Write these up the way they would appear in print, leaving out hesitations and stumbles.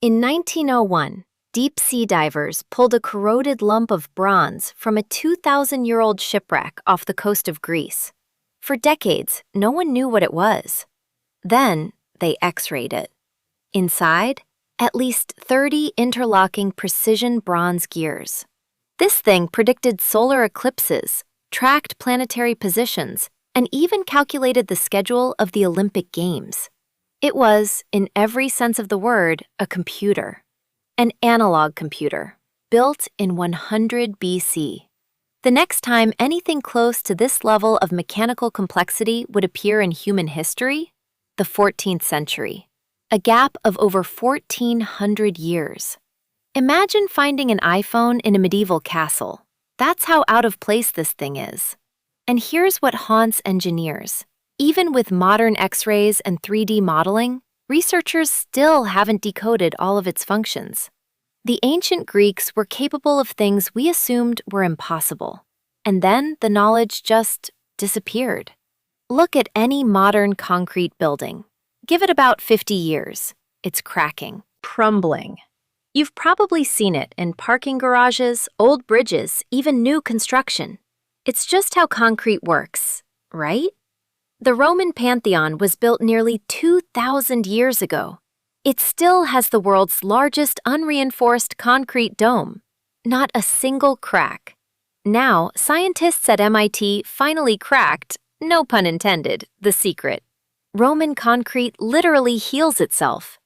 In 1901, deep-sea divers pulled a corroded lump of bronze from a 2,000-year-old shipwreck off the coast of Greece. For decades, no one knew what it was. Then, they X-rayed it. Inside, at least 30 interlocking precision bronze gears. This thing predicted solar eclipses, tracked planetary positions, and even calculated the schedule of the Olympic Games. It was, in every sense of the word, a computer. An analog computer, built in 100 BC. The next time anything close to this level of mechanical complexity would appear in human history, the 14th century. A gap of over 1,400 years. Imagine finding an iPhone in a medieval castle. That's how out of place this thing is. And here's what haunts engineers. Even with modern X-rays and 3D modeling, researchers still haven't decoded all of its functions. The ancient Greeks were capable of things we assumed were impossible. And then the knowledge just disappeared. Look at any modern concrete building. Give it about 50 years. It's cracking, crumbling. You've probably seen it in parking garages, old bridges, even new construction. It's just how concrete works, right? The Roman Pantheon was built nearly 2,000 years ago. It still has the world's largest unreinforced concrete dome. Not a single crack. Now, scientists at MIT finally cracked, no pun intended, the secret. Roman concrete literally heals itself.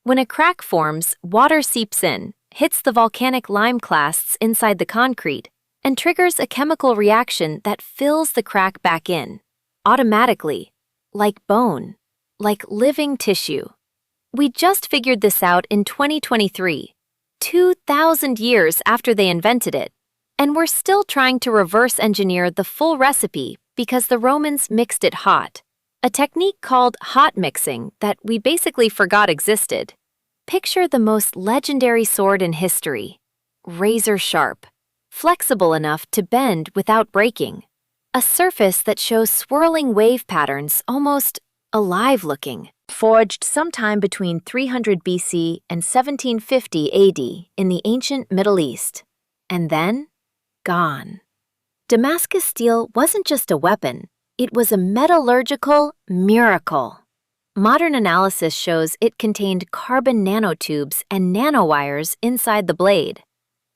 When a crack forms, water seeps in, hits the volcanic lime clasts inside the concrete, and triggers a chemical reaction that fills the crack back in, automatically, like bone, like living tissue. We just figured this out in 2023, 2,000 years after they invented it, and we're still trying to reverse engineer the full recipe because the Romans mixed it hot. A technique called hot mixing that we basically forgot existed. Picture the most legendary sword in history. Razor sharp, flexible enough to bend without breaking. A surface that shows swirling wave patterns, almost alive-looking. Forged sometime between 300 BC and 1750 AD in the ancient Middle East. And then, gone. Damascus steel wasn't just a weapon. It was a metallurgical miracle. Modern analysis shows it contained carbon nanotubes and nanowires inside the blade.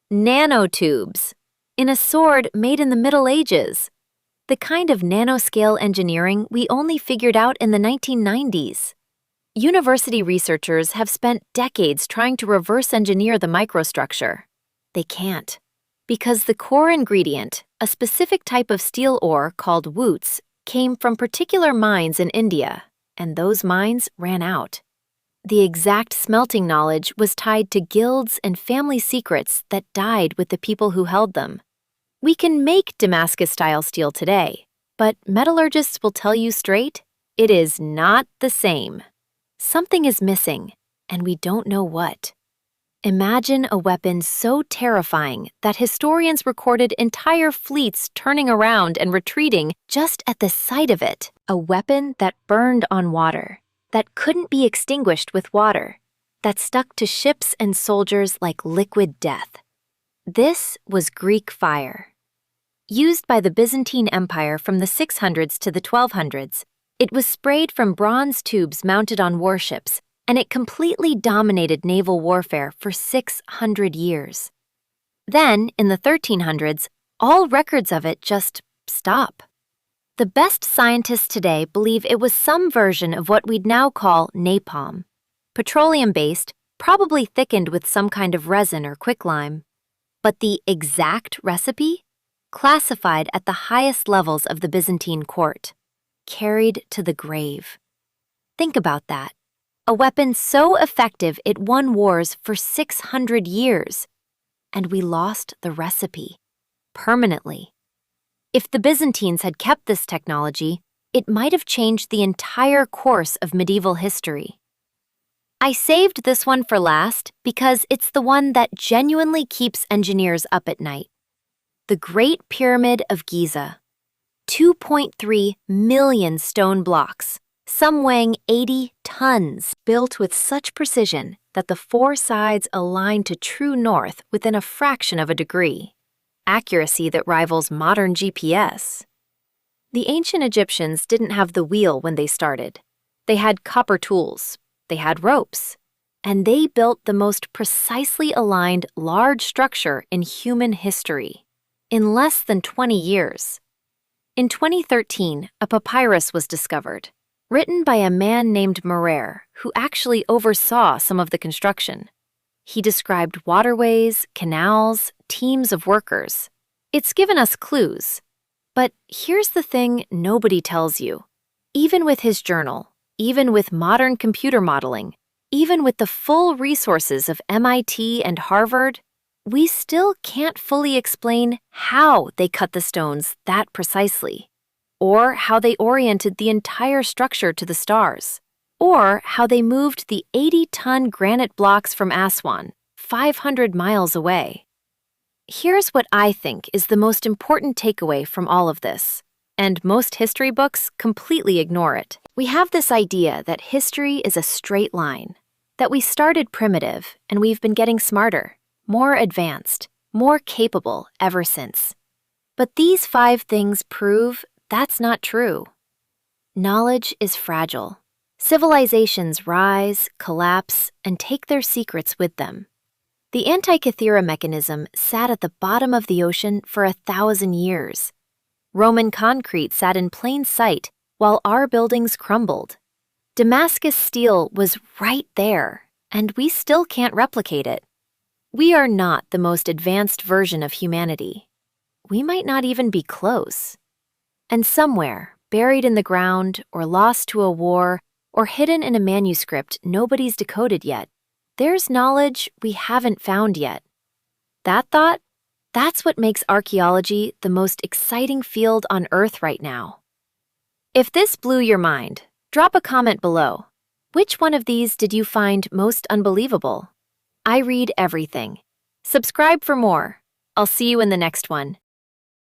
Nanotubes! In a sword made in the Middle Ages. The kind of nanoscale engineering we only figured out in the 1990s. University researchers have spent decades trying to reverse engineer the microstructure. They can't. Because the core ingredient, a specific type of steel ore called woots, came from particular mines in India, and those mines ran out. The exact smelting knowledge was tied to guilds and family secrets that died with the people who held them. We can make Damascus-style steel today, but metallurgists will tell you straight, it is not the same. Something is missing, and we don't know what. Imagine a weapon so terrifying that historians recorded entire fleets turning around and retreating just at the sight of it. A weapon that burned on water, that couldn't be extinguished with water, that stuck to ships and soldiers like liquid death. This was Greek fire. Used by the Byzantine Empire from the 600s to the 1200s, it was sprayed from bronze tubes mounted on warships, and it completely dominated naval warfare for 600 years. Then, in the 1300s, all records of it just stop. The best scientists today believe it was some version of what we'd now call napalm. Petroleum-based, probably thickened with some kind of resin or quicklime. But the exact recipe? Classified at the highest levels of the Byzantine court. Carried to the grave. Think about that. A weapon so effective it won wars for 600 years. And we lost the recipe. Permanently. If the Byzantines had kept this technology, it might have changed the entire course of medieval history. I saved this one for last because it's the one that genuinely keeps engineers up at night. The Great Pyramid of Giza. 2.3 million stone blocks, some weighing 80 tons, built with such precision that the four sides align to true north within a fraction of a degree, accuracy that rivals modern GPS. The ancient Egyptians didn't have the wheel when they started. They had copper tools, they had ropes, and they built the most precisely aligned large structure in human history in less than 20 years. In 2013, a papyrus was discovered, written by a man named Merer, who actually oversaw some of the construction. He described waterways, canals, teams of workers. It's given us clues. But here's the thing nobody tells you. Even with his journal, even with modern computer modeling, even with the full resources of MIT and Harvard, we still can't fully explain how they cut the stones that precisely, or how they oriented the entire structure to the stars, or how they moved the 80-ton granite blocks from Aswan, 500 miles away. Here's what I think is the most important takeaway from all of this, and most history books completely ignore it. We have this idea that history is a straight line, that we started primitive and we've been getting smarter, more advanced, more capable ever since. But these 5 things prove that's not true. Knowledge is fragile. Civilizations rise, collapse, and take their secrets with them. The Antikythera Mechanism sat at the bottom of the ocean for 1,000 years. Roman concrete sat in plain sight while our buildings crumbled. Damascus steel was right there, and we still can't replicate it. We are not the most advanced version of humanity. We might not even be close. And somewhere, buried in the ground, or lost to a war, or hidden in a manuscript nobody's decoded yet, there's knowledge we haven't found yet. That thought? That's what makes archaeology the most exciting field on Earth right now. If this blew your mind, drop a comment below. Which one of these did you find most unbelievable? I read everything. Subscribe for more. I'll see you in the next one.